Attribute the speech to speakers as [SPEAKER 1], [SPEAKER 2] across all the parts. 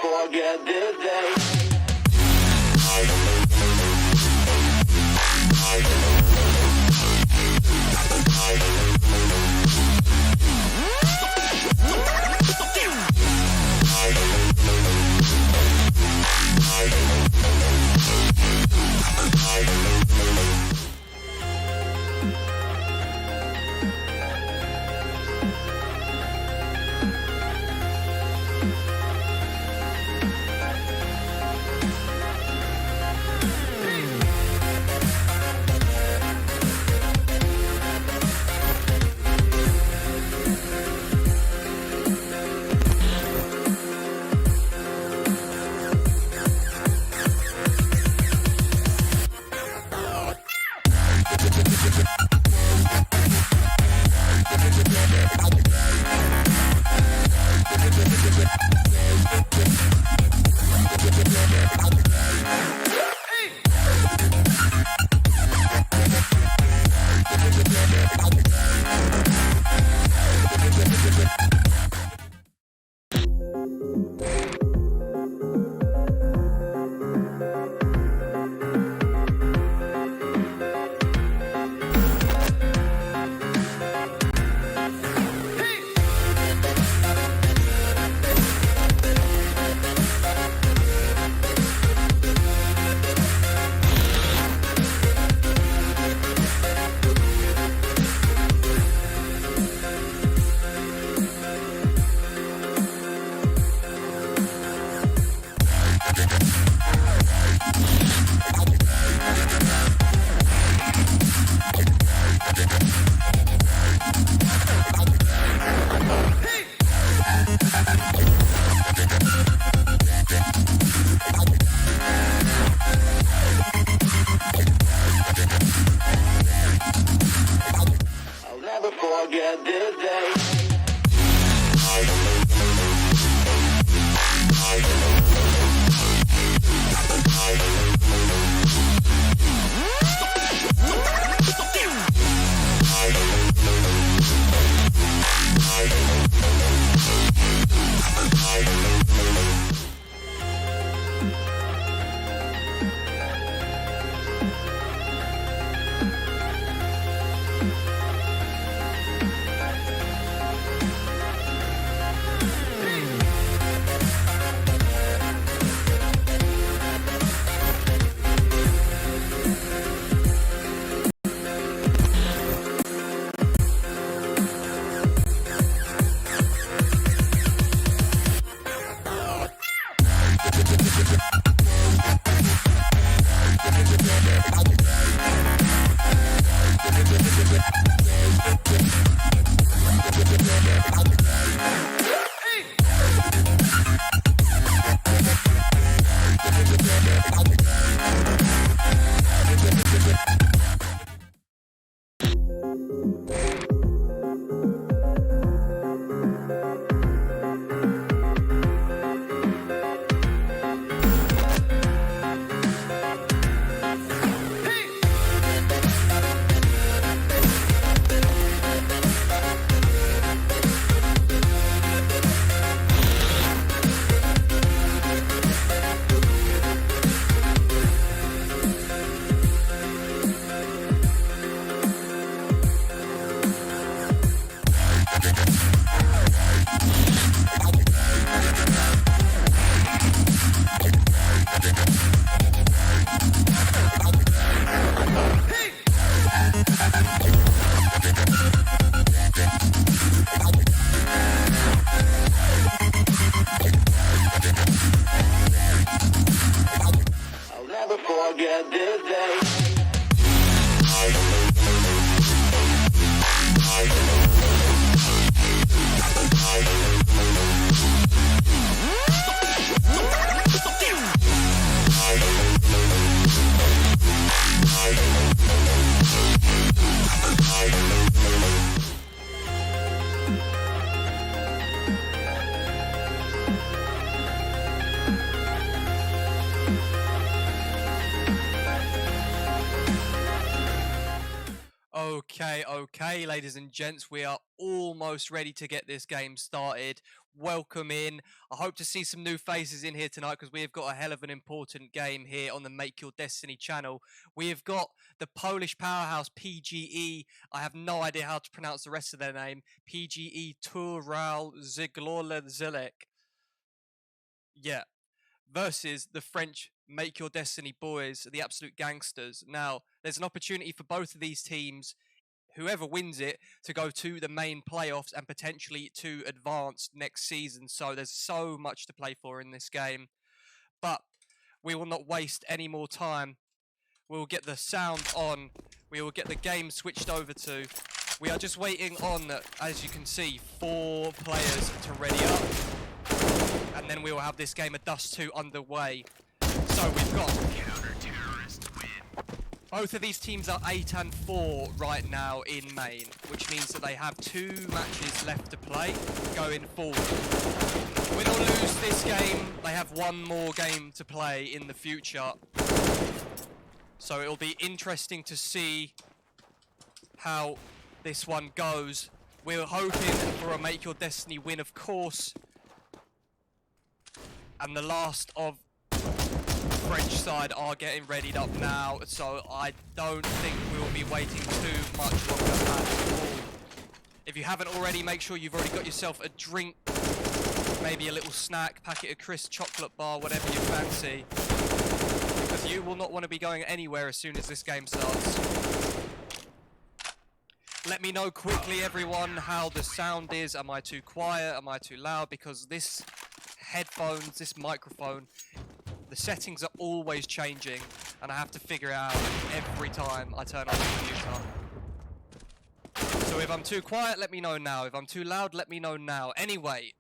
[SPEAKER 1] Forget this day. Forget this day.
[SPEAKER 2] Okay, ladies and gents, we are almost ready to get this game started. Welcome in. I hope to see some new faces in here tonight because we have got a hell of an important game here on the Make Your Destiny channel. We have got the Polish powerhouse PGE. I have no idea how to pronounce the rest of their name. PGE Tural Zilek. Yeah. Versus the French Make Your Destiny boys, the absolute gangsters. Now, there's an opportunity for both of these teams, whoever wins it, to go to the main playoffs and potentially to advance next season. So there's so much to play for in this game. But we will not waste any more time. We will get the sound on. We will get the game switched over to. We are just waiting on, as you can see, 4 players to ready up. And then we will have this game of Dust 2 underway. So we've got both of these teams are 8-4 right now in main, which means that they have 2 matches left to play going forward. Win or lose this game, they have 1 more game to play in the future. So it'll be interesting to see how this one goes. We're hoping for a Make Your Destiny win, of course. And the last of the French side are getting readied up now, so I don't think we will be waiting too much longer at all. If you haven't already, make sure you've already got yourself a drink, maybe a little snack, packet of crisps, chocolate bar, whatever you fancy. Because you will not want to be going anywhere as soon as this game starts. Let me know quickly, everyone, how the sound is. Am I too quiet? Am I too loud? Because this headphones, this microphone, the settings are always changing, and I have to figure it out every time I turn on the computer. So if I'm too quiet, let me know now. If I'm too loud, let me know now. Anyway,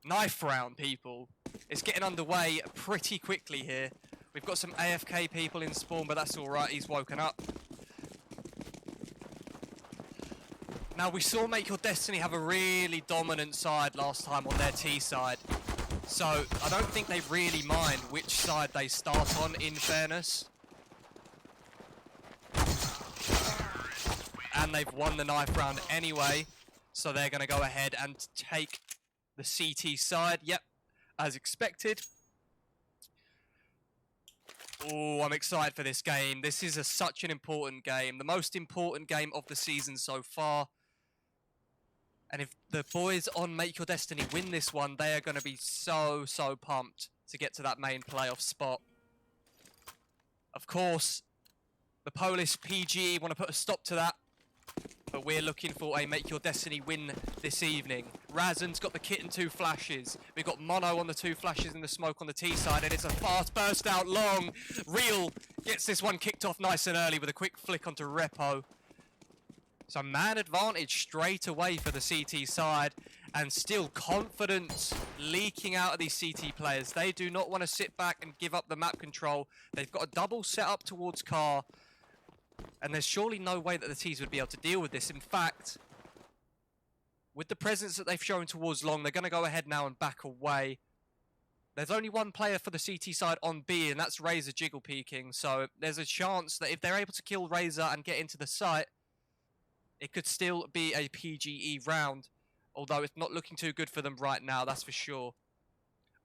[SPEAKER 2] knife round, people. It's getting underway pretty quickly here. We've got some AFK people in spawn, but that's alright, he's woken up. Now, we saw Make Your Destiny have a really dominant side last time on their T side. So, I don't think they really mind which side they start on, in fairness. And they've won the knife round anyway, so they're going to go ahead and take the CT side. Yep, as expected. Oh, I'm excited for this game. This is such an important game. The most important game of the season so far. And if the boys on Make Your Destiny win this one, they are going to be so pumped to get to that main playoff spot. Of course, the Polish PG want to put a stop to that. But we're looking for a Make Your Destiny win this evening. Razan's got the kit and 2 flashes. We've got Mono on the 2 flashes and the smoke on the T side. And it's a fast burst out long. Real gets this one kicked off nice and early with a quick flick onto Repo. So man advantage straight away for the CT side, and still confidence leaking out of these CT players. They do not want to sit back and give up the map control. They've got a double set up towards Car, and there's surely no way that the T's would be able to deal with this. In fact, with the presence that they've shown towards Long, they're going to go ahead now and back away. There's only 1 player for the CT side on B, and that's Razor jiggle peeking. So there's a chance that if they're able to kill Razor and get into the site, it could still be a PGE round, although it's not looking too good for them right now, that's for sure.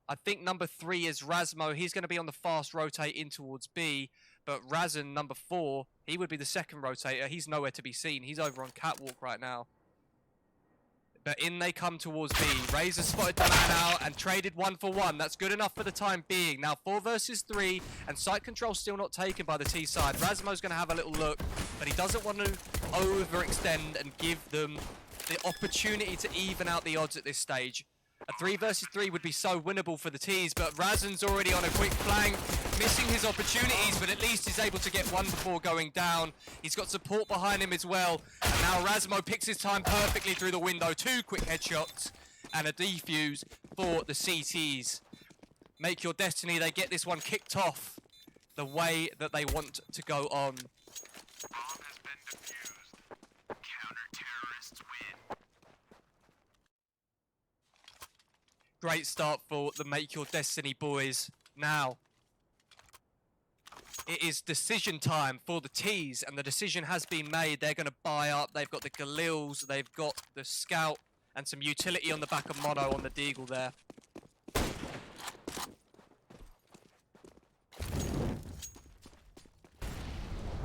[SPEAKER 2] I think number 3 is Razmo. He's going to be on the fast rotate in towards B, but Razan, number 4, he would be the second rotator. He's nowhere to be seen. He's over on Catwalk right now. But in they come towards B. Razor spotted the man out and traded 1 for 1. That's good enough for the time being. Now 4 versus 3, and site control still not taken by the T side. Razmo's going to have a little look, but he doesn't want to overextend and give them the opportunity to even out the odds at this stage. A 3 versus 3 would be so winnable for the T's, but Razan's already on a quick flank, missing his opportunities, but at least he's able to get 1 before going down. He's got support behind him as well, and now Razmo picks his time perfectly through the window. 2 quick headshots and a defuse for the CTs. Make Your Destiny, they get this one kicked off the way that they want to go on. Great start for the Make Your Destiny boys. Now, It is decision time for the T's, and the decision has been made. They're going to buy up. They've got the Galils, they've got the Scout, and some utility on the back of Mono on the Deagle there.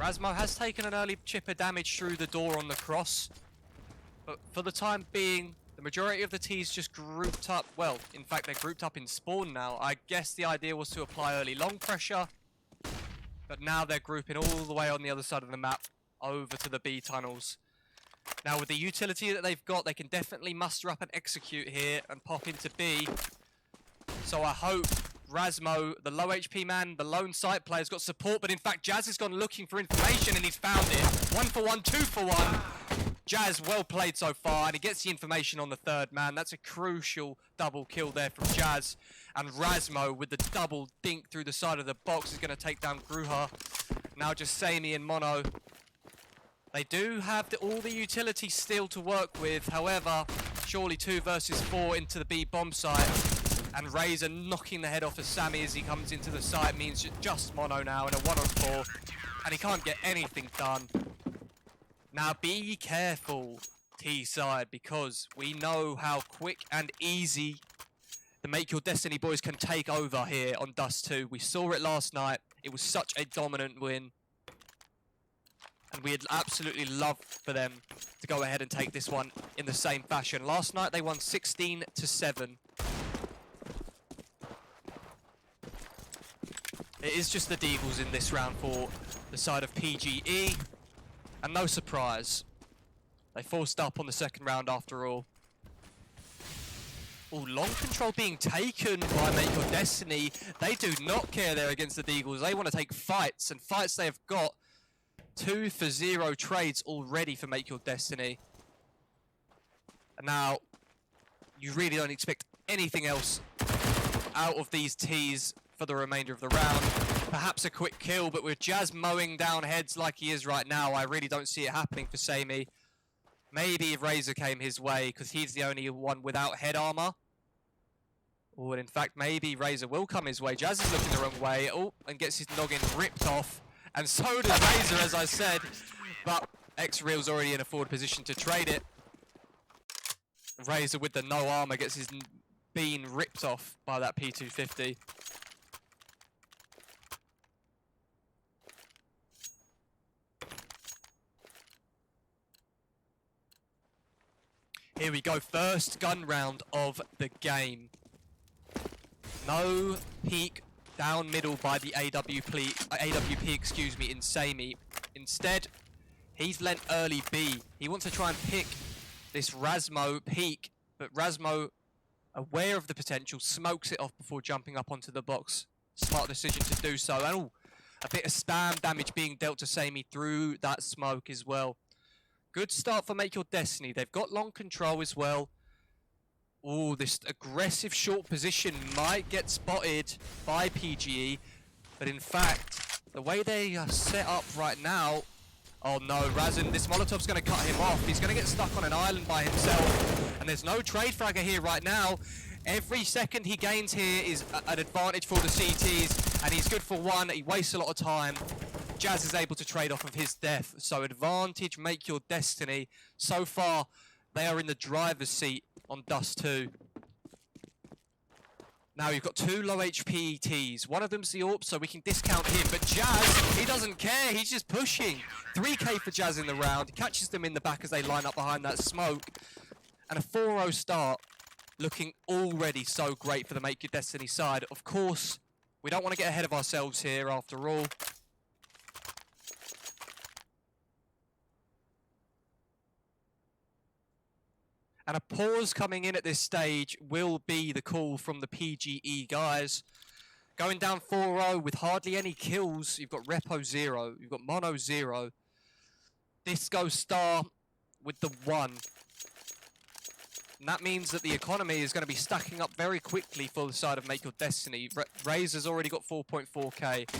[SPEAKER 2] Rasmo has taken an early chipper damage through the door on the cross, but for the time being, the majority of the T's just grouped up. Well, in fact, they're grouped up in spawn now. I guess the idea was to apply early long pressure, but now they're grouping all the way on the other side of the map over to the B tunnels. Now, with the utility that they've got, they can definitely muster up and execute here and pop into B. So I hope Rasmo, the low HP man, the lone site player's got support, but in fact, Jazz has gone looking for information and he's found it. 1 for 1, 2 for 1. Jazz, well played so far, and he gets the information on the third man. That's a crucial double kill there from Jazz. And Rasmo, with the double dink through the side of the box, is going to take down Gruha. Now just Sammy and Mono. They do have all the utility still to work with. However, surely 2 versus 4 into the B bomb site. And Razor knocking the head off of Sammy as he comes into the site means just Mono now in a 1-on-4. And he can't get anything done. Now be careful, T side, because we know how quick and easy the Make Your Destiny boys can take over here on Dust 2. We saw it last night. It was such a dominant win. And we'd absolutely love for them to go ahead and take this one in the same fashion. Last night they won 16-7. It is just the Deagles in this round for the side of PGE. And no surprise, they forced up on the second round after all. Oh, long control being taken by Make Your Destiny. They do not care there against the Deagles. They want to take fights, and fights they have got. 2 for 0 trades already for Make Your Destiny. And now, you really don't expect anything else out of these T's for the remainder of the round. Perhaps a quick kill, but with Jazz mowing down heads like he is right now, I really don't see it happening for Sammy. Maybe if Razor came his way, because he's the only one without head armor. Oh, and in fact, maybe Razor will come his way. Jazz is looking the wrong way. Oh, and gets his noggin ripped off. And so does Razor, as I said. But X-Real's already in a forward position to trade it. Razor with the no armor gets his bean ripped off by that P250. Here we go, first gun round of the game. No peek down middle by the AWP, in Sammy. Instead, he's lent early B. He wants to try and pick this Rasmo peek, but Rasmo, aware of the potential, smokes it off before jumping up onto the box. Smart decision to do so. And oh, a bit of spam damage being dealt to Sammy through that smoke as well. Good start for Make Your Destiny. They've got long control as well. Oh, this aggressive short position might get spotted by PGE. But in fact, the way they are set up right now... Oh no, Razin, this Molotov's going to cut him off. He's going to get stuck on an island by himself. And there's no trade fragger here right now. Every second he gains here is an advantage for the CTs. And he's good for 1. He wastes a lot of time. Jazz is able to trade off of his death. So advantage, Make Your Destiny. So far, they are in the driver's seat on Dust 2. Now you've got 2 low HP Ts. One of them's the AWP, so we can discount him. But Jazz, he doesn't care. He's just pushing. 3k for Jazz in the round. He catches them in the back as they line up behind that smoke. And a 4-0 start. Looking already so great for the Make Your Destiny side. Of course, we don't want to get ahead of ourselves here after all. And a pause coming in at this stage will be the call from the PGE guys. Going down 4-0 with hardly any kills. You've got Repo 0. You've got Mono 0. Disco Star with the 1. And that means that the economy is going to be stacking up very quickly for the side of Make Your Destiny. Razor's already got 4.4k.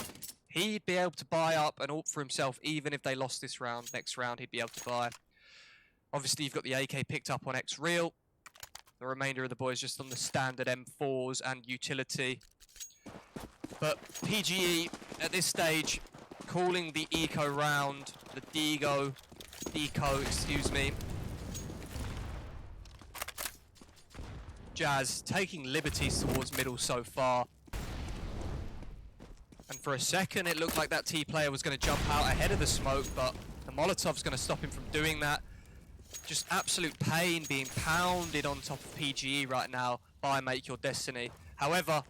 [SPEAKER 2] He'd be able to buy up an AWP for himself even if they lost this round. Next round he'd be able to buy. Obviously, you've got the AK picked up on X-Real. The remainder of the boys just on the standard M4s and utility. But PGE, at this stage, calling the eco round, the deco, excuse me. Jazz taking liberties towards middle so far. And for a second, it looked like that T player was going to jump out ahead of the smoke, but the Molotov's going to stop him from doing that. Just absolute pain being pounded on top of PGE right now by Make Your Destiny. However,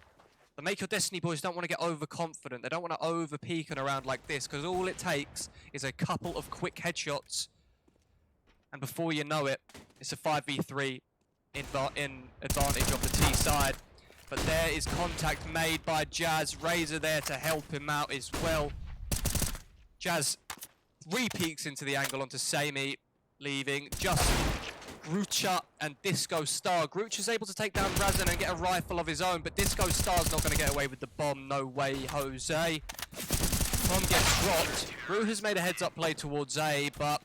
[SPEAKER 2] the Make Your Destiny boys don't want to get overconfident. They don't want to over-peeking around like this, because all it takes is a couple of quick headshots. And before you know it, it's a 5v3 in advantage of the T side. But there is contact made by Jazz. Razor there to help him out as well. Jazz re-peeks into the angle onto Samey, leaving just Grucha and Disco Star. Grucha's able to take down Razan and get a rifle of his own, but Disco Star's not going to get away with the bomb. No way, Jose. Bomb gets dropped. Gru has made a heads-up play towards A, but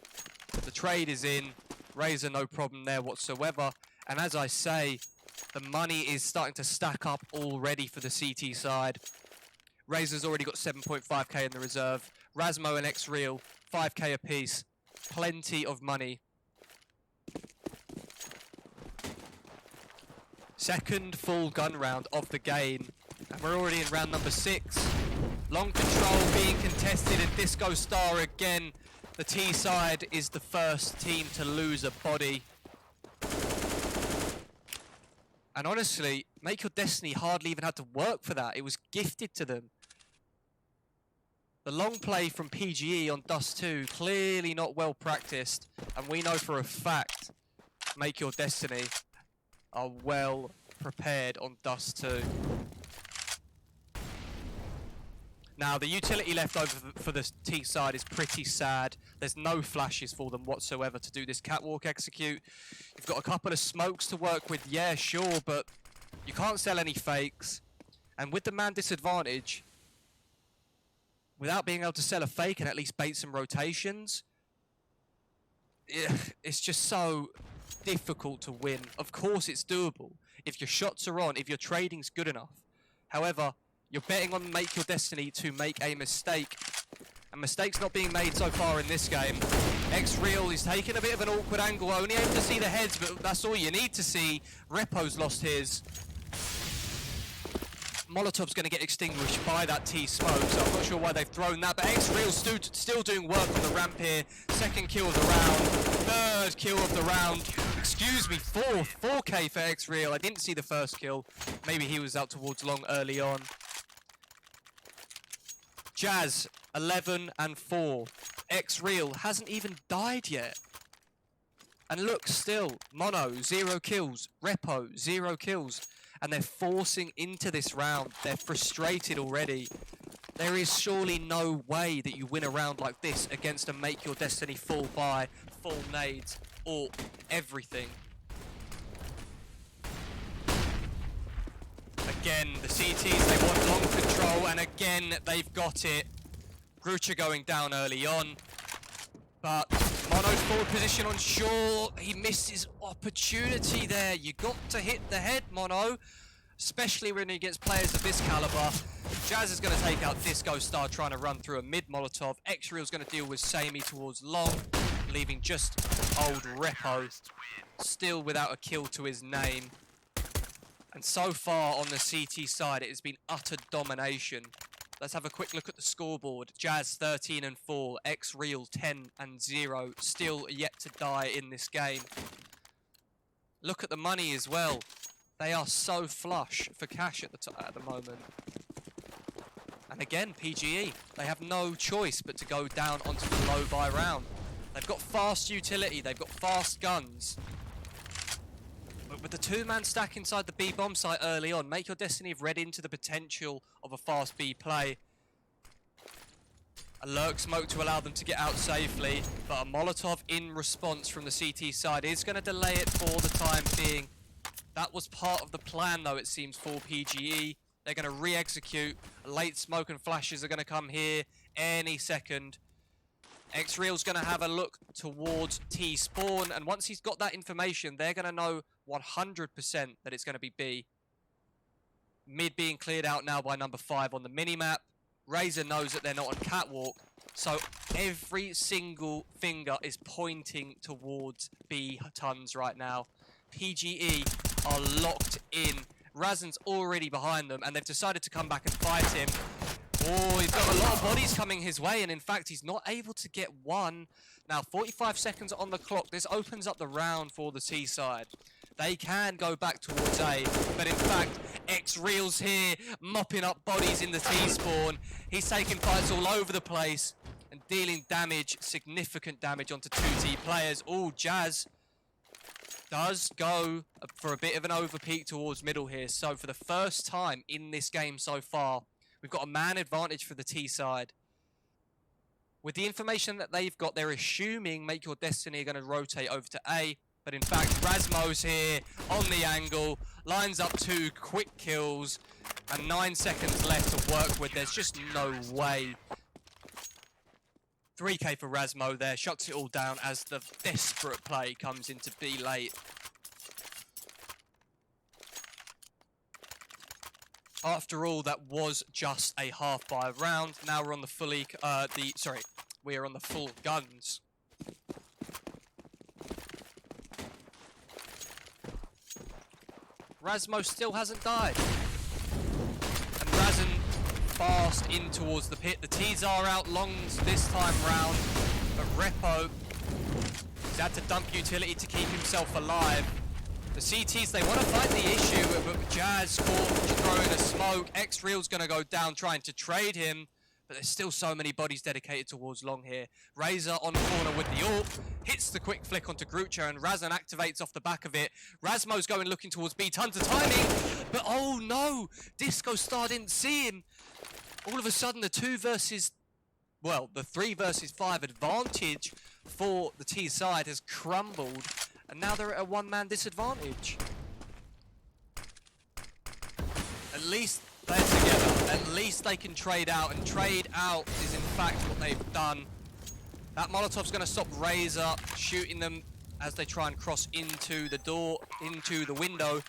[SPEAKER 2] the trade is in. Razor, no problem there whatsoever. And as I say, the money is starting to stack up already for the CT side. Razor's already got 7.5k in the reserve. Rasmo and X-Real, 5k apiece. Plenty of money. Second full gun round of the game. And we're already in round number 6. Long control being contested and Disco Star again. The T side is the first team to lose a body. And honestly, Make Your Destiny hardly even had to work for that. It was gifted to them. The long play from PGE on Dust 2, clearly not well practiced. And we know for a fact, Make Your Destiny are well prepared on Dust 2. Now, the utility left over for the T side is pretty sad. There's no flashes for them whatsoever to do this catwalk execute. You've got a couple of smokes to work with, yeah, sure, but you can't sell any fakes. And with the man disadvantage, without being able to sell a fake and at least bait some rotations, it's just so difficult to win. Of course it's doable if your shots are on, if your trading's good enough. However, you're betting on Make Your Destiny to make a mistake. And mistakes not being made so far in this game. X-Real is taking a bit of an awkward angle, only able to see the heads, but that's all you need to see. Repo's lost his. Molotov's going to get extinguished by that T smoke, so I'm not sure why they've thrown that, but X-Real still doing work on the ramp here. Second kill of the round, third kill of the round. Excuse me, 4K for X-Real. I didn't see the first kill. Maybe he was out towards long early on. Jazz, 11 and 4. X-Real hasn't even died yet. And look, still, Mono, 0 kills. Repo, 0 kills. And they're forcing into this round. They're frustrated already. There is surely no way that you win a round like this against a Make Your Destiny full buy, full nades, or everything. Again, the CTs, they want long control, and again, they've got it. Grucha going down early on. But Mono's forward position on shore, he missed his opportunity there. You got to hit the head, Mono, especially when he gets players of this caliber. Jazz is going to take out Disco Star trying to run through a mid Molotov. X-Real's going to deal with Samey towards long, leaving just old Repo, still without a kill to his name. And so far on the CT side, it has been utter domination. Let's have a quick look at the scoreboard. Jazz 13 and 4, X-Real 10 and 0, still yet to die in this game. Look at the money as well. They are so flush for cash at the moment. And again, PGE, they have no choice but to go down onto the low buy round. They've got fast utility, they've got fast guns. But with the two-man stack inside the B bomb site early on, Make Your Destiny have read into the potential of a fast B play. A lurk smoke to allow them to get out safely, but a Molotov in response from the CT side is going to delay it for the time being. That was part of the plan, though, it seems, for PGE. They're going to re-execute. Late smoke and flashes are going to come here any second. X-Real's going to have a look towards T-Spawn, and once he's got that information, they're going to know 100% that it's going to be B. Mid being cleared out now by number 5 on the minimap. Razor knows that they're not on catwalk, so every single finger is pointing towards B tons right now. PGE are locked in. Razan's already behind them, and they've decided to come back and fight him. Oh, he's got a lot of bodies coming his way, and in fact, he's not able to get one. Now, 45 seconds on the clock. This opens up the round for the T side. They can go back towards A, but in fact, X-Reel's here, mopping up bodies in the T-spawn. He's taking fights all over the place and dealing damage, significant damage onto 2T players. Oh, Jazz does go for a bit of an overpeak towards middle here. So for the first time in this game so far, we've got a man advantage for the T side. With the information that they've got, they're assuming Make Your Destiny are going to rotate over to A. But in fact, Rasmo's here on the angle, lines up 2 quick kills, and 9 seconds left to work with. There's just no way. 3k for Rasmo there, shuts it all down as the desperate play comes into B late. After all, that was just a half-bar round. Now we're on the we are on the full guns. Rasmo still hasn't died. And Razan fast in towards the pit. The T's are out longs this time round, but Repo has had to dump utility to keep himself alive. The CTs, they want to fight the issue, but Jazz throwing a smoke. X-Real's going to go down trying to trade him, but there's still so many bodies dedicated towards long here. Razor on the corner with the ult, hits the quick flick onto Grucho, and Razan activates off the back of it. Rasmo's going looking towards B, tons of timing, but oh no! Disco Star didn't see him. All of a sudden the 3 versus 5 advantage for the T side has crumbled, and now they're at a one-man disadvantage. At least they're together. At least they can trade out, and trade out is in fact what they've done. That Molotov's going to stop Razor shooting them as they try and cross into the door, into the window.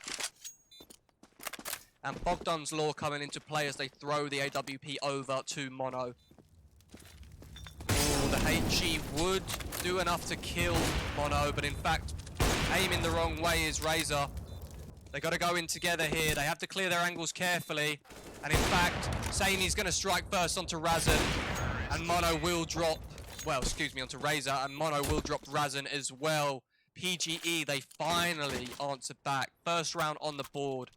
[SPEAKER 2] And Bogdan's Law coming into play as they throw the AWP over to Mono. Ooh, the HE would do enough to kill Mono, but in fact, aiming the wrong way is Razor. They got to go in together here. They have to clear their angles carefully. And in fact, Samey's going to strike first onto Razan, and Mono will drop, onto Razor, and Mono will drop Razan as well. PGE, they finally answer back. First round on the board.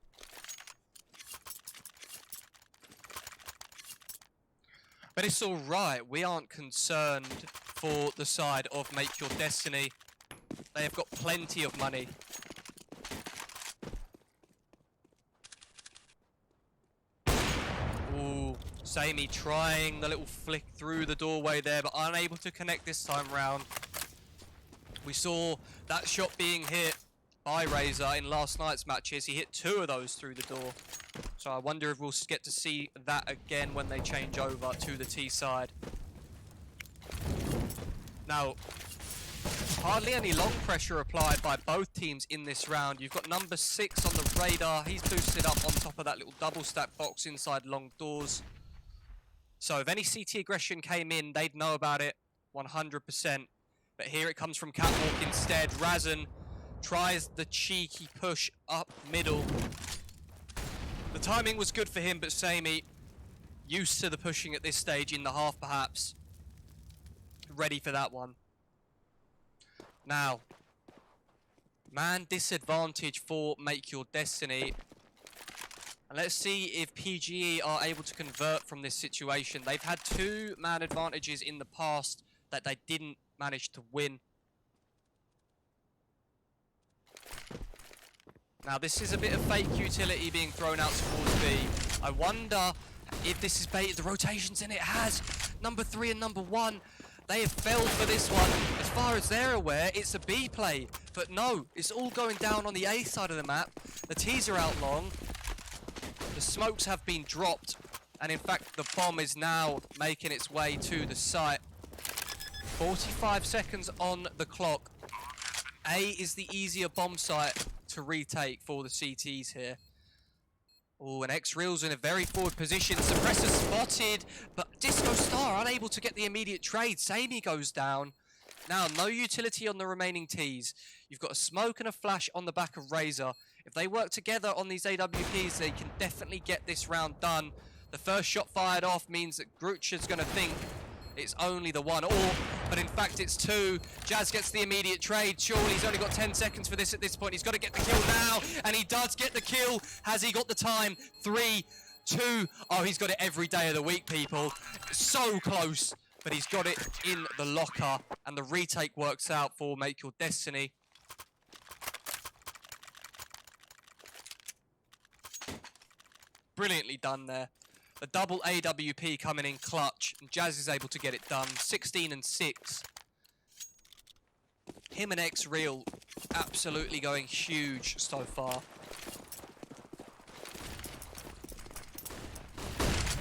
[SPEAKER 2] But it's all right. We aren't concerned for the side of Make Your Destiny. They have got plenty of money. Ooh, Samey trying the little flick through the doorway there, but unable to connect this time round. We saw that shot being hit by Razor in last night's matches. He hit 2 of those through the door. So I wonder if we'll get to see that again when they change over to the T side. Now, hardly any long pressure applied by both teams in this round. You've got number 6 on the radar. He's boosted up on top of that little double stack box inside long doors. So if any CT aggression came in, they'd know about it 100%. But here it comes from Catwalk instead. Razan tries the cheeky push up middle. The timing was good for him, but Samey, used to the pushing at this stage in the half perhaps, ready for that one. Now, man disadvantage for Make Your Destiny. And let's see if PGE are able to convert from this situation. They've had 2 man advantages in the past that they didn't manage to win. Now this is a bit of fake utility being thrown out towards B. I wonder if this is baited the rotations, and it has. Number 3 and number 1, they have failed for this one. As far as they're aware, it's a B play. But no, it's all going down on the A side of the map. The T's are out long. The smokes have been dropped. And in fact, the bomb is now making its way to the site. 45 seconds on the clock. A is the easier bomb site to retake for the CTs here. Oh, and X-Real's in a very forward position. Suppressor spotted, but Disco Star unable to get the immediate trade. Samey goes down. Now, no utility on the remaining Ts. You've got a smoke and a flash on the back of Razor. If they work together on these AWPs, they can definitely get this round done. The first shot fired off means that Grucha's going to think it's only the one, but in fact it's two. Jazz gets the immediate trade. Surely he's only got 10 seconds for this at this point. He's got to get the kill now, and he does get the kill. Has he got the time? 3, 2. Oh, he's got it every day of the week, people. So close, but he's got it in the locker, and the retake works out for Make Your Destiny. Brilliantly done there. The double AWP coming in clutch, and Jazz is able to get it done. 16 and 6. Him and X-Real absolutely going huge so far.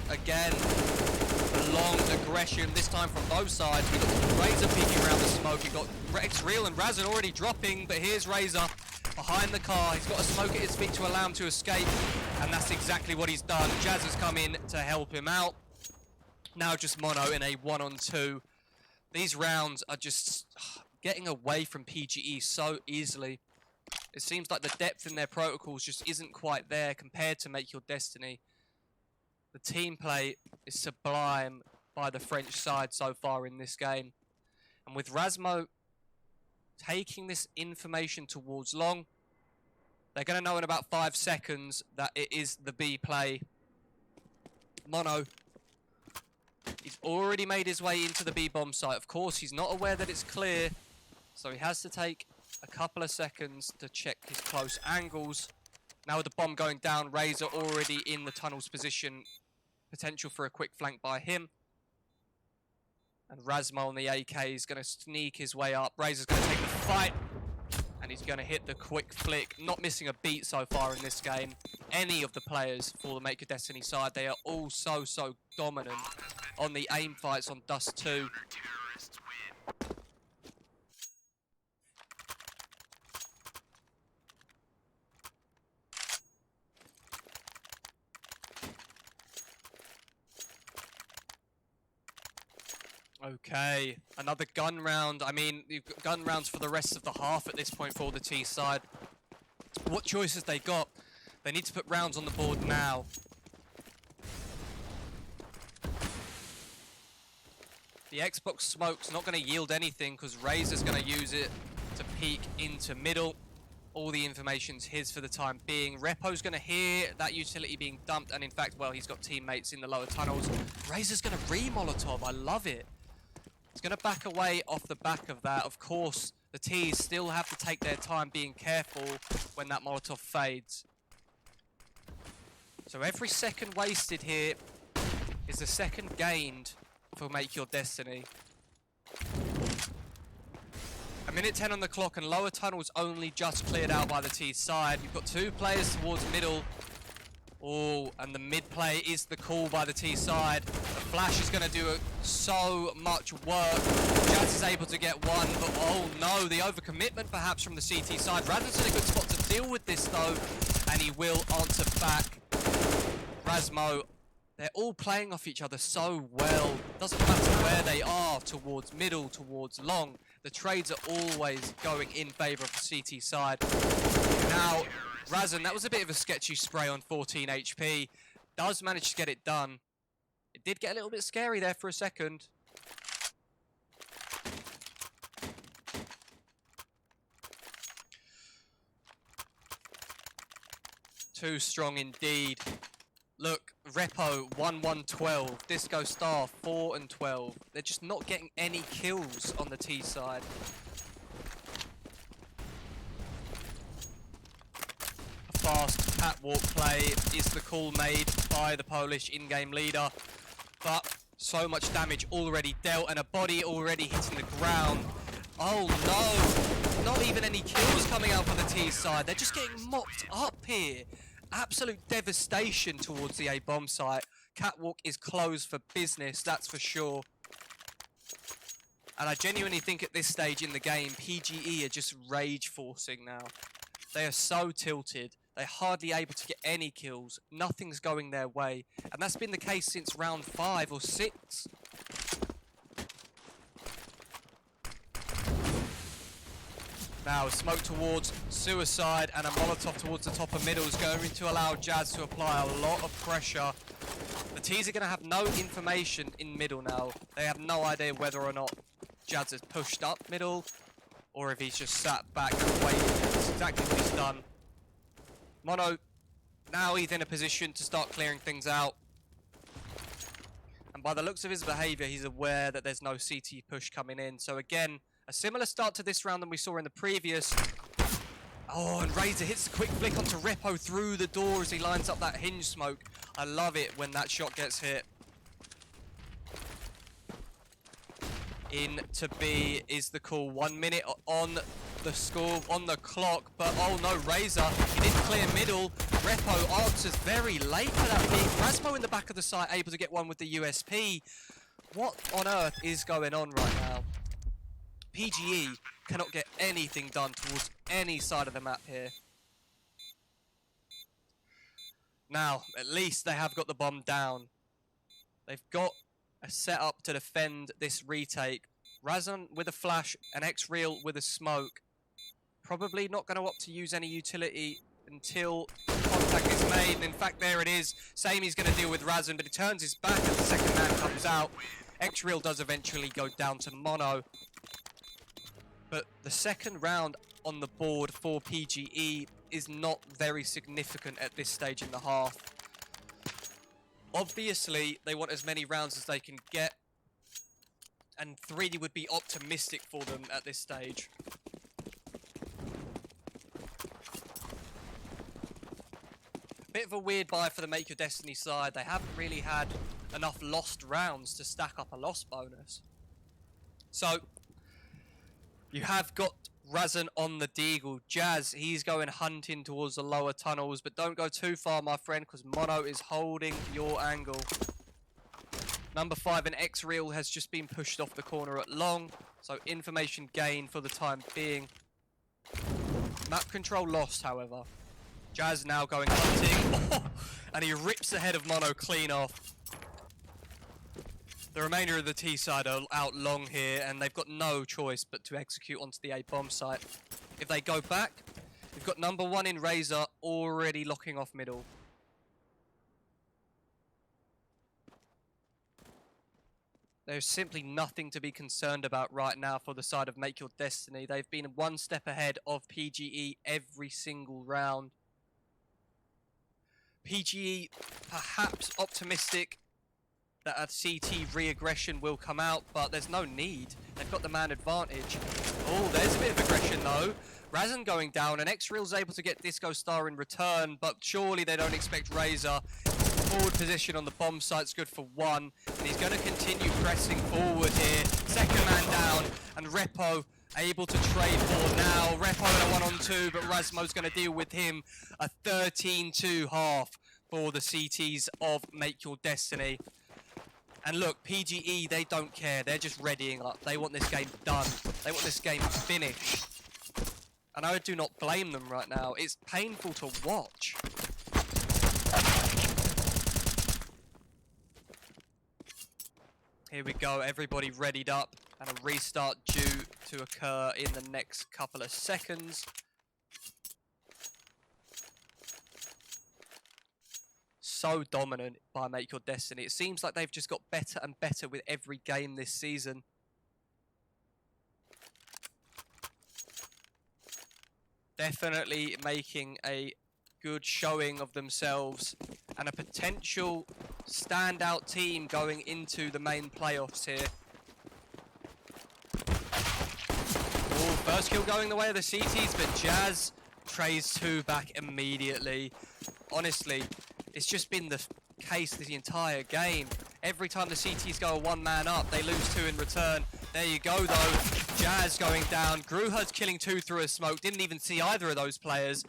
[SPEAKER 2] Again, the long aggression, this time from both sides. We've got Razor peeking around the smoke. We've got X-Real and Razor already dropping, but here's Razor behind the car. He's got a smoke at his feet to allow him to escape, and that's exactly what he's done. Jazz has come in to help him out. Now just Mono in a 1-on-2. These rounds are just getting away from PGE so easily. It seems like the depth in their protocols just isn't quite there compared to Make Your Destiny. The team play is sublime by the French side so far in this game. And with Razmo taking this information towards long, they're going to know in about 5 seconds that it is the B play. Mono, he's already made his way into the B bomb site. Of course, he's not aware that it's clear, so he has to take a couple of seconds to check his close angles. Now with the bomb going down, Razor already in the tunnel's position. Potential for a quick flank by him. And Razmo on the AK is going to sneak his way up. Razor's going to take the fight. And he's going to hit the quick flick. Not missing a beat so far in this game. Any of the players for the Make Your Destiny side, they are all so dominant on the aim fights on Dust 2. Okay, another gun round. I mean, you've got gun rounds for the rest of the half at this point for the T side. What choices they got? They need to put rounds on the board now. The Xbox smoke's not going to yield anything because Razor's going to use it to peek into middle. All the information's his for the time being. Repo's going to hear that utility being dumped, and in fact, well, he's got teammates in the lower tunnels. Razor's going to re-Molotov. I love it. He's going to back away off the back of that. Of course, the T's still have to take their time being careful when that Molotov fades. So every second wasted here is a second gained for Make Your Destiny. A minute 10 on the clock, and lower tunnel's only just cleared out by the T side. You've got 2 players towards middle. Oh, and the mid play is the call by the T side. The flash is going to do so much work. Jazz is able to get one, but oh no, the overcommitment perhaps from the CT side. Radon's in a good spot to deal with this though, and he will answer back. Razmo, they're all playing off each other so well. Doesn't matter where they are, towards middle, towards long. The trades are always going in favour of the CT side. Now, Razon, that was a bit of a sketchy spray on 14 HP. Does manage to get it done. It did get a little bit scary there for a second. Too strong indeed. Look, Repo 1-1-12, Disco Star 4-12. They're just not getting any kills on the T side. A fast catwalk play is the call made by the Polish in-game leader, but so much damage already dealt and a body already hitting the ground. Oh no, not even any kills coming out for the T side. They're just getting mopped up here. Absolute devastation towards the A bomb site. Catwalk is closed for business, that's for sure. And I genuinely think at this stage in the game, PGE are just rage forcing now. They are so tilted. They're hardly able to get any kills. Nothing's going their way. And that's been the case since round 5 or 6. Now, smoke towards Suicide and a Molotov towards the top of middle is going to allow Jazz to apply a lot of pressure. The T's are going to have no information in middle now. They have no idea whether or not Jazz has pushed up middle or if he's just sat back and waited. That's exactly what he's done. Mono, now he's in a position to start clearing things out. And by the looks of his behaviour, he's aware that there's no CT push coming in. So again, a similar start to this round than we saw in the previous. Oh, and Razor hits the quick flick onto Repo through the door as he lines up that hinge smoke. I love it when that shot gets hit. In to B is the call. 1 minute on the score, on the clock. But oh no, Razor, he didn't clear middle. Repo answers very late for that pick. Rasmo in the back of the site, able to get one with the USP. What on earth is going on right now? PGE cannot get anything done towards any side of the map here. Now, at least they have got the bomb down. They've got a setup to defend this retake. Razan with a flash, an X-Real with a smoke. Probably not going to opt to use any utility until contact is made. And in fact, there it is. Samey's going to deal with Razan, but he turns his back as the second man comes out. X-Real does eventually go down to Mono. But the second round on the board for PGE is not very significant at this stage in the half. Obviously, they want as many rounds as they can get, and 3 would be optimistic for them at this stage. Bit of a weird buy for the Make Your Destiny side. They haven't really had enough lost rounds to stack up a loss bonus. So, you have got Razan on the Deagle. Jazz, he's going hunting towards the lower tunnels, but don't go too far, my friend, because Mono is holding your angle. Number 5, an X-Real has just been pushed off the corner at long, so information gain for the time being. Map control lost, however. Jazz now going hunting, and he rips the head of Mono clean off. The remainder of the T side are out long here, and they've got no choice but to execute onto the A bomb site. If they go back, we've got number 1 in Razor already locking off middle. There's simply nothing to be concerned about right now for the side of Make Your Destiny. They've been 1 step ahead of PGE every single round. PGE perhaps optimistic that a CT re-aggression will come out, but there's no need. They've got the man advantage. Oh, there's a bit of aggression though. Razan going down, and X-Real's able to get Disco Star in return, but surely they don't expect Razor. Forward position on the bomb site's good for 1, and he's going to continue pressing forward here. Second man down, and Repo able to trade for now. Repo in a 1-on-2, but Rasmo's going to deal with him. A 13-2 half for the CTs of Make Your Destiny. And look, PGE, they don't care. They're just readying up. They want this game done. They want this game finished. And I do not blame them right now. It's painful to watch. Here we go. Everybody readied up. And a restart due to occur in the next couple of seconds. So dominant by Make Your Destiny. It seems like they've just got better and better with every game this season. Definitely making a good showing of themselves and a potential standout team going into the main playoffs here. Oh, first kill going the way of the CTs, but Jazz trays 2 back immediately. Honestly, it's just been the case the entire game. Every time the CTs go a 1-man up, they lose 2 in return. There you go, though. Jazz going down. Gruherd's killing 2 through a smoke. Didn't even see either of those players,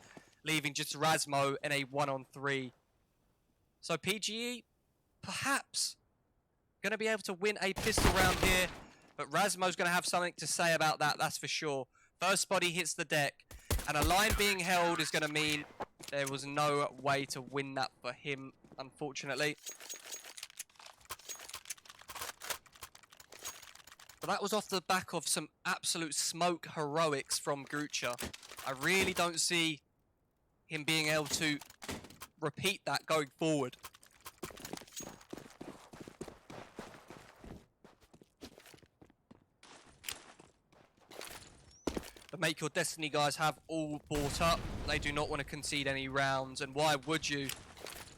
[SPEAKER 2] leaving just Rasmo in a 1-on-3. So PGE, perhaps, going to be able to win a pistol round here. But Rasmo's going to have something to say about that, that's for sure. First body hits the deck. And a line being held is going to mean there was no way to win that for him, unfortunately. But that was off the back of some absolute smoke heroics from Grucha. I really don't see him being able to repeat that going forward. The Make Your Destiny guys have all bought up. They do not want to concede any rounds, and why would you?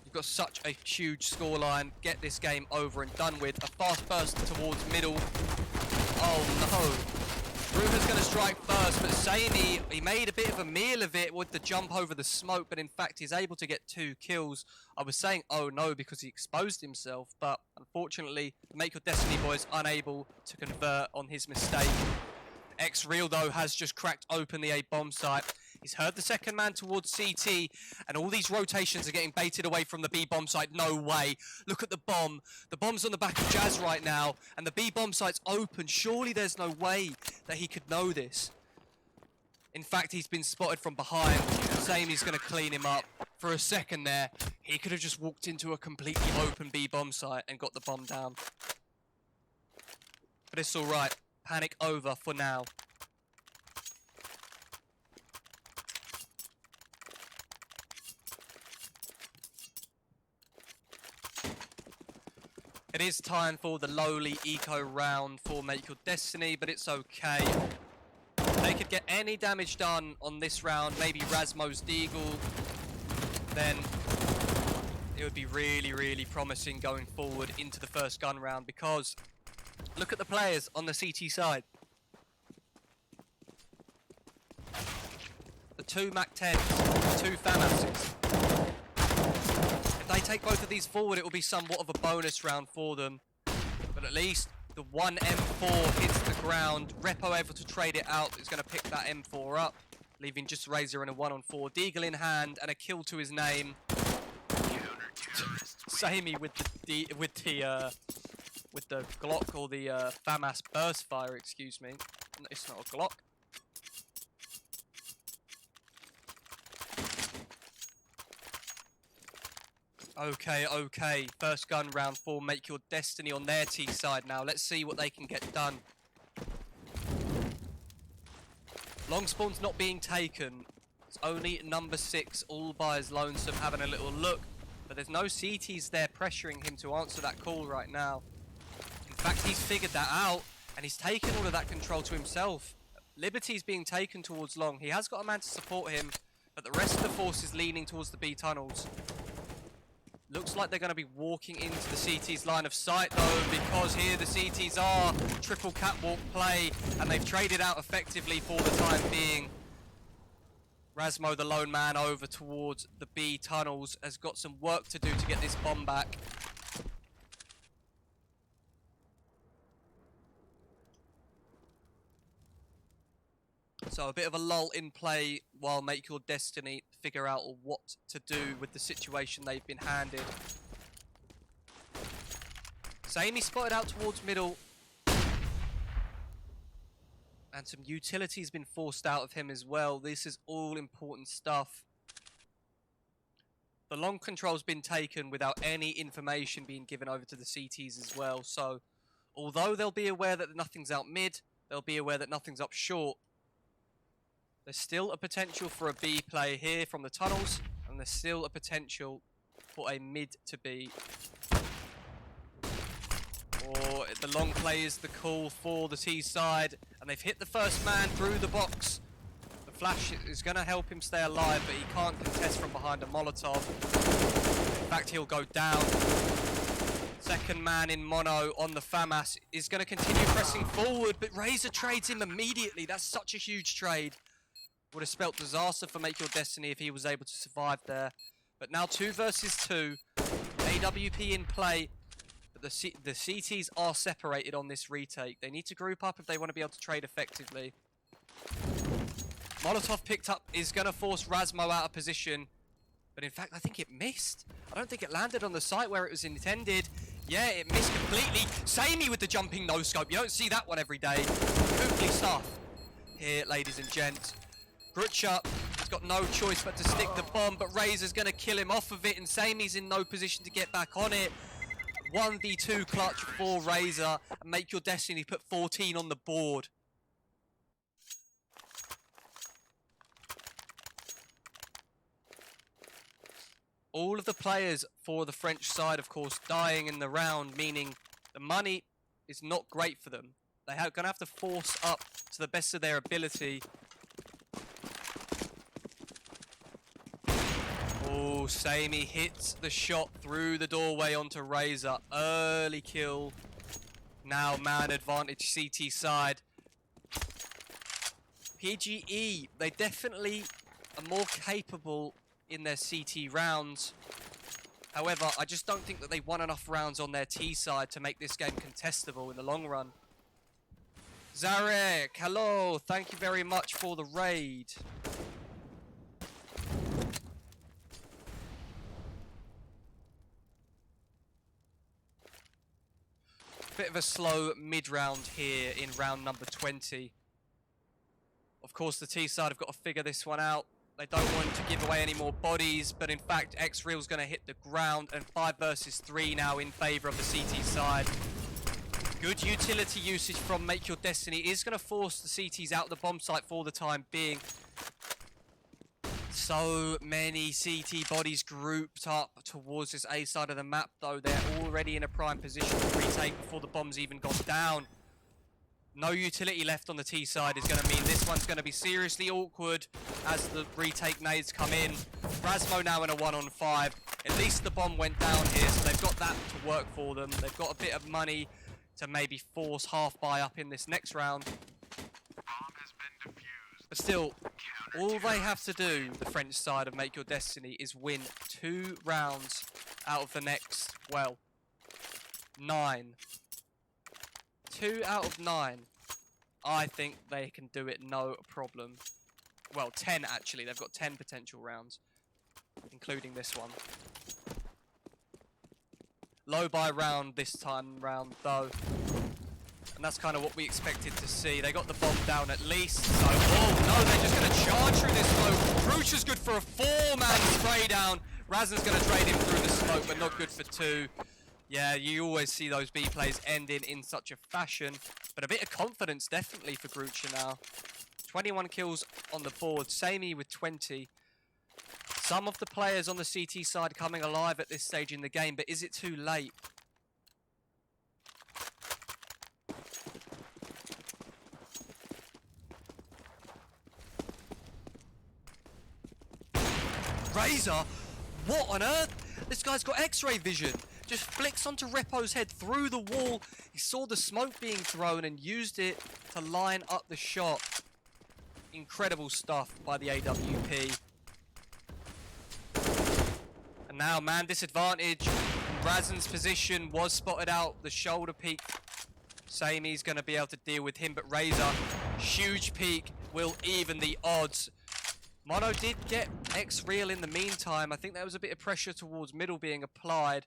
[SPEAKER 2] You've got such a huge scoreline. Get this game over and done with. A fast burst towards middle. Oh no. Ruben's going to strike first, but Samey, he made a bit of a meal of it with the jump over the smoke, but in fact he's able to get 2 kills. I was saying oh no because he exposed himself, but unfortunately the Make Your Destiny boys unable to convert on his mistake. X-Real though has just cracked open the A bomb site. He's heard the second man towards CT, and all these rotations are getting baited away from the B bomb site. No way. Look at the bomb. The bomb's on the back of Jazz right now, and the B bomb site's open. Surely there's no way that he could know this. In fact, he's been spotted from behind. Saying he's going to clean him up. For a second there, he could have just walked into a completely open B bomb site and got the bomb down. But it's alright. Panic over for now. It is time for the lowly eco round for Make Your Destiny, but it's okay. If they could get any damage done on this round, maybe Rasmo's Deagle, then it would be really, really promising going forward into the first gun round, because look at the players on the CT side. The 2 MAC-10s, 2 FAMASs. If they take both of these forward, it will be somewhat of a bonus round for them. But at least the 1 M4 hits the ground. Repo able to trade it out. Is going to pick that M4 up, leaving just Razor in a 1-on-4. Deagle in hand and a kill to his name. Samey with the Glock, or the FAMAS burst fire, excuse me. It's not a Glock. Okay. First gun round for Make Your Destiny on their T side now. Let's see what they can get done. Long spawn's not being taken. It's only number 6 all by his lonesome having a little look. But there's no CTs there pressuring him to answer that call right now. In fact, he's figured that out, and he's taken all of that control to himself. Liberty's being taken towards long. He has got a man to support him, but the rest of the force is leaning towards the B tunnels. Looks like they're going to be walking into the CT's line of sight though, because here the CTs are triple catwalk play, and they've traded out effectively for the time being. Rasmo, the lone man, over towards the B tunnels, has got some work to do to get this bomb back. So a bit of a lull in play while Make Your Destiny figure out what to do with the situation they've been handed. Samey spotted out towards middle. And some utility's been forced out of him as well. This is all important stuff. The long control's been taken without any information being given over to the CTs as well. So, although they'll be aware that nothing's out mid, they'll be aware that nothing's up short. There's still a potential for a B play here from the tunnels, and there's still a potential for a mid to B. Or the long play is the call for the T side, and they've hit the first man through the box. The flash is going to help him stay alive, but he can't contest from behind a Molotov. In fact, he'll go down. Second man in mono on the FAMAS is going to continue pressing forward, but Razor trades him immediately. That's such a huge trade. Would have spelt disaster for Make Your Destiny if he was able to survive there. But now 2 versus 2. AWP in play. But the CTs are separated on this retake. They need to group up if they want to be able to trade effectively. Molotov picked up is going to force Rasmo out of position. But in fact, I think it missed. I don't think it landed on the site where it was intended. Yeah, it missed completely. Samey with the jumping no-scope. You don't see that one every day. Googly stuff here, ladies and gents. Grucha has got no choice but to stick the bomb, but Razor's going to kill him off of it, and Samey's in no position to get back on it. 1v2 clutch for Razor, and Make Your Destiny put 14 on the board. All of the players for the French side, of course, dying in the round, meaning the money is not great for them. They're going to have to force up to the best of their ability. Oh, Samey hits the shot through the doorway onto Razor. Early kill. Now man advantage CT side. PGE, they definitely are more capable in their CT rounds. However, I just don't think that they won enough rounds on their T side to make this game contestable in the long run. Zarek, hello, thank you very much for the raid. Bit of a slow mid-round here in round number 20. Of course, the T side have got to figure this one out. They don't want to give away any more bodies, but in fact, X-Real's going to hit the ground, and 5 versus 3 now in favour of the CT side. Good utility usage from Make Your Destiny is going to force the CTs out of the bomb site for the time being. So many CT bodies grouped up towards this A side of the map, though. They're already in a prime position to retake before the bomb's even gone down. No utility left on the T side is going to mean this one's going to be seriously awkward as the retake nades come in. Rasmo now in a 1-on-5. At least the bomb went down here, so they've got that to work for them. They've got a bit of money to maybe force half buy up in this next round. But still, all they have to do, the French side of Make Your Destiny, is win 2 rounds out of the next, well, 9. 2 out of 9. I think they can do it no problem. Well, 10 actually. They've got 10 potential rounds, including this one. Low buy round this time round, though. And that's kind of what we expected to see. They got the bomb down at least. So, oh no, they're just going to charge through this smoke. Grucha's good for a 4-man spray down. Razan's going to trade him through the smoke, but not good for 2. Yeah, you always see those B plays ending in such a fashion. But a bit of confidence definitely for Grucha now. 21 kills on the board. Samey with 20. Some of the players on the CT side coming alive at this stage in the game, but is it too late? Razor? What on earth? This guy's got X-ray vision. Just flicks onto Repo's head through the wall. He saw the smoke being thrown and used it to line up the shot. Incredible stuff by the AWP. And now man disadvantage. Razan's position was spotted out. The shoulder peak. Samey's going to be able to deal with him, but Razor, huge peak, will even the odds. Mono did get X-Real in the meantime. I think there was a bit of pressure towards middle being applied.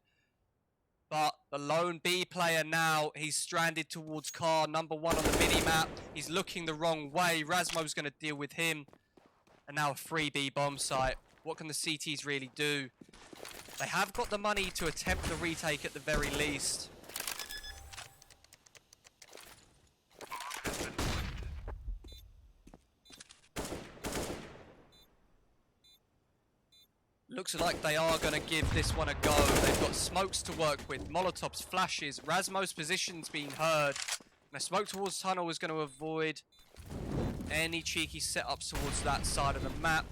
[SPEAKER 2] But the lone B player now, he's stranded towards car number 1 on the mini-map. He's looking the wrong way. Rasmo's going to deal with him. And now a free B bomb site. What can the CTs really do? They have got the money to attempt the retake at the very least. Looks like they are going to give this one a go. They've got smokes to work with, Molotovs, flashes. Rasmo's position's being heard. And a smoke towards tunnel is going to avoid any cheeky setups towards that side of the map.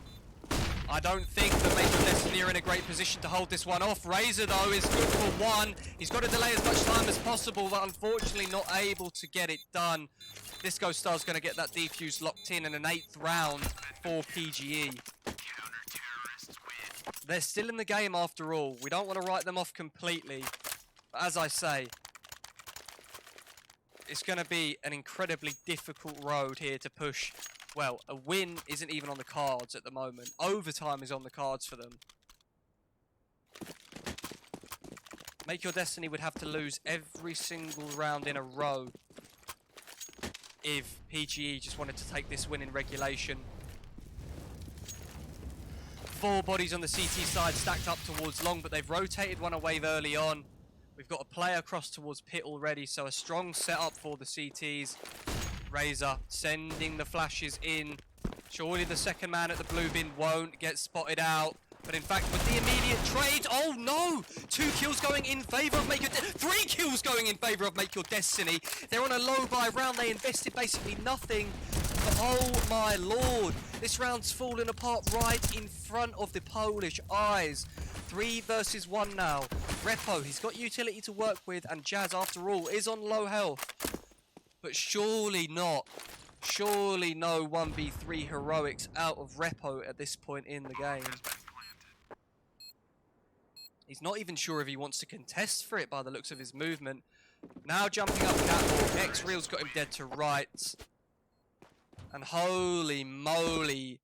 [SPEAKER 2] I don't think that Make Your Destiny are in a great position to hold this one off. Razor, though, is good for 1. He's got to delay as much time as possible, but unfortunately not able to get it done. Disco Star's going to get that defuse locked in an 8th round for PGE. They're still in the game after all. We don't want to write them off completely. But as I say, it's going to be an incredibly difficult road here to push. Well, a win isn't even on the cards at the moment. Overtime is on the cards for them. Make Your Destiny would have to lose every single round in a row if PGE just wanted to take this win in regulation. 4 bodies on the CT side stacked up towards long, but they've rotated one away early on. We've got a player across towards pit already, so a strong setup for the CTs. Razor sending the flashes in. Surely the second man at the blue bin won't get spotted out. But in fact, with the immediate trade, oh no! 2 kills going in favour of Make Your Destiny. 3 kills going in favour of Make Your Destiny. They're on a low buy round. They invested basically nothing. But oh my lord, this round's falling apart right in front of the Polish eyes. 3 versus 1 now. Repo, he's got utility to work with, and Jazz, after all, is on low health. But surely not. Surely no 1v3 heroics out of Repo at this point in the game. He's not even sure if he wants to contest for it by the looks of his movement. Now jumping up catwalk. X-Real's got him dead to rights. And holy moly.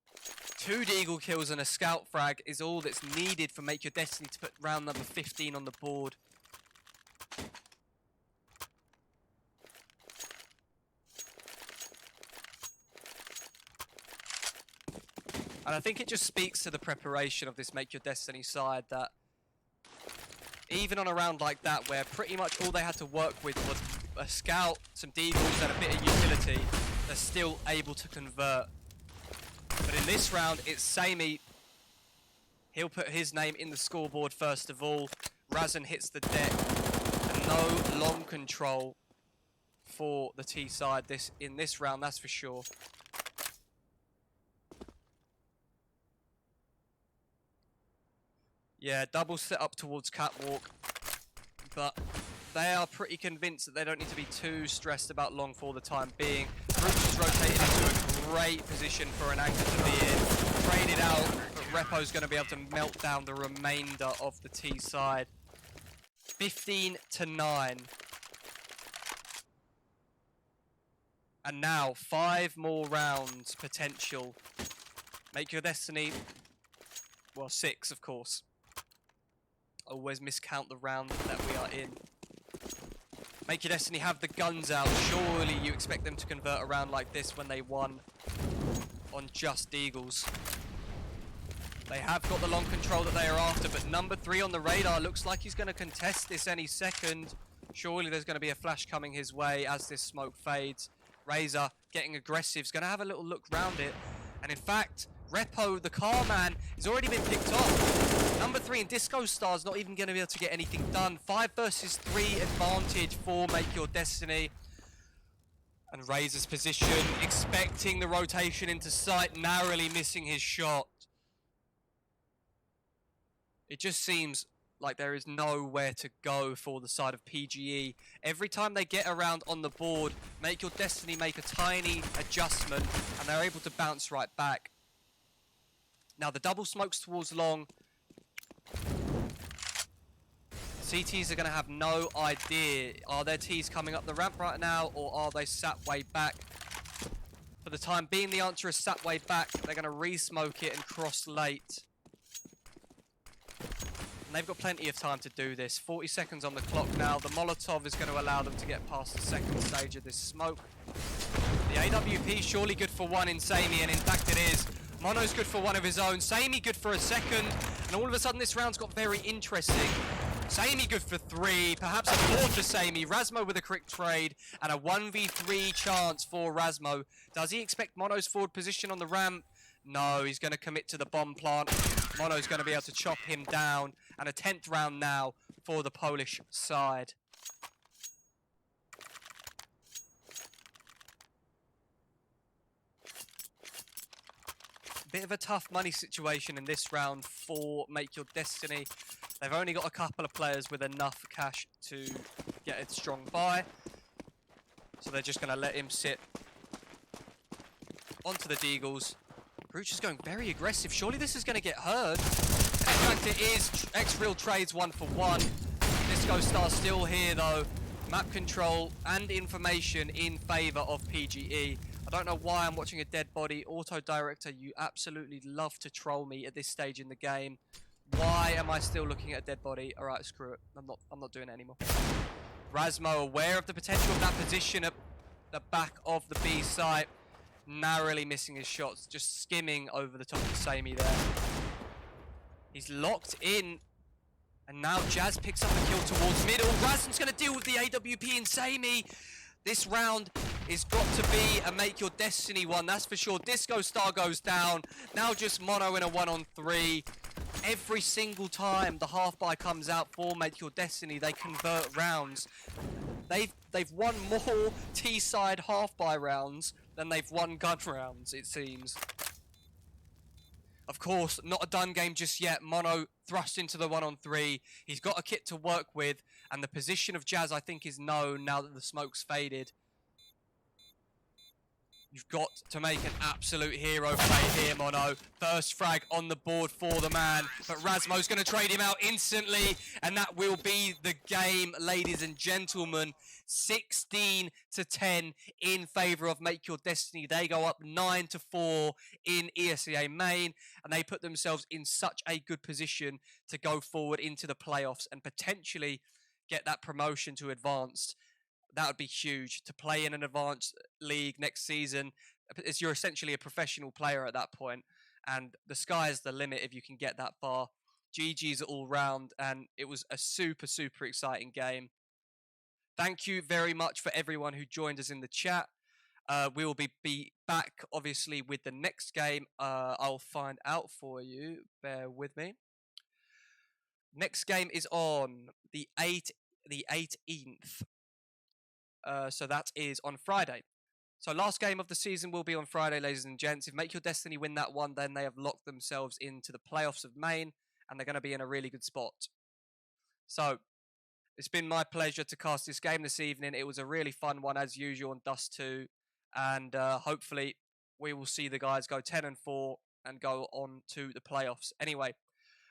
[SPEAKER 2] 2 Deagle kills and a scout frag is all that's needed for Make Your Destiny to put round number 15 on the board. And I think it just speaks to the preparation of this Make Your Destiny side that even on a round like that, where pretty much all they had to work with was a scout, some deagles, and a bit of utility, they're still able to convert. But in this round, it's Samey. He'll put his name in the scoreboard first of all. Razan hits the deck, and no long control for the T side in this round, that's for sure. Yeah, double set up towards catwalk, but they are pretty convinced that they don't need to be too stressed about long for the time being. Brooks is rotated into a great position for an anchor to be in. Traded out, but Repo's going to be able to melt down the remainder of the T side. 15-9. And now 5 more rounds potential. Make Your Destiny, well, 6 of course. Always miscount the round that we are in. Make Your Destiny have the guns out. Surely you expect them to convert a round like this when they won on just Deagles. They have got the long control that they are after, but number 3 on the radar looks like he's going to contest this any second. Surely there's going to be a flash coming his way as this smoke fades. Razor getting aggressive. He's going to have a little look round it. And in fact, Repo, the car man, has already been picked off. Number 3 in Disco Star's not even going to be able to get anything done. 5 versus 3 advantage for Make Your Destiny. And Razor's position, expecting the rotation into sight, narrowly missing his shot. It just seems like there is nowhere to go for the side of PGE. Every time they get around on the board, Make Your Destiny make a tiny adjustment, and they're able to bounce right back. Now the double smokes towards long. CTs are going to have no idea. Are their Ts coming up the ramp right now, or are they sat way back? For the time being, the answer is sat way back. They're going to re-smoke it and cross late. And they've got plenty of time to do this. 40 seconds on the clock now. The Molotov is going to allow them to get past the second stage of this smoke. The AWP surely good for 1 in Samey, and in fact it is. Mono's good for 1 of his own. Samey good for a second. And all of a sudden this round's got very interesting. Samey good for 3. Perhaps a 4 for Samey. Razmo with a quick trade. And a 1v3 chance for Razmo. Does he expect Mono's forward position on the ramp? No, he's going to commit to the bomb plant. Mono's going to be able to chop him down. And a 10th round now for the Polish side. Bit of a tough money situation in this round for Make Your Destiny. They've only got a couple of players with enough cash to get a strong buy. So they're just going to let him sit onto the Deagles. Brooch is going very aggressive. Surely this is going to get heard. And in fact it is. X-Real trades 1 for 1. Disco Star still here though. Map control and information in favour of PGE. I don't know why I'm watching a dead body. Auto Director, you absolutely love to troll me at this stage in the game. Why am I still looking at a dead body? Alright, screw it. I'm not doing it anymore. Razmo aware of the potential of that position at the back of the B site. Narrowly missing his shots. Just skimming over the top of Samey there. He's locked in. And now Jazz picks up a kill towards middle. Razan's going to deal with the AWP and Samey. This round is got to be a Make Your Destiny one, that's for sure. Disco Star goes down. Now just Mono in a 1-on-3. Every single time the half-buy comes out for Make Your Destiny, they convert rounds. They've won more T-side half-buy rounds than they've won gun rounds, it seems. Of course, not a done game just yet. Mono thrust into the 1-on-3. He's got a kit to work with, and the position of Jazz, I think, is known now that the smoke's faded. You've got to make an absolute hero play here, Mono. First frag on the board for the man, but Razmo's going to trade him out instantly, and that will be the game, ladies and gentlemen. 16-10 in favour of Make Your Destiny. They go up 9-4 in ESEA main, and they put themselves in such a good position to go forward into the playoffs and potentially get that promotion to advanced. That would be huge, to play in an advanced league next season, as you're essentially a professional player at that point, and the sky is the limit if you can get that far. GG's all round, and it was a super, super exciting game. Thank you very much for everyone who joined us in the chat. We will be back, obviously, with the next game. I'll find out for you. Bear with me. Next game is on the 18th. So that is on Friday. So last game of the season will be on Friday, ladies and gents. If Make Your Destiny win that one, then they have locked themselves into the playoffs of main, and they're going to be in a really good spot. So it's been my pleasure to cast this game this evening. It was a really fun one, as usual, on Dust 2. And hopefully we will see the guys go 10-4 and go on to the playoffs. Anyway,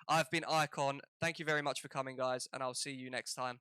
[SPEAKER 2] I've been Icon. Thank you very much for coming, guys, and I'll see you next time.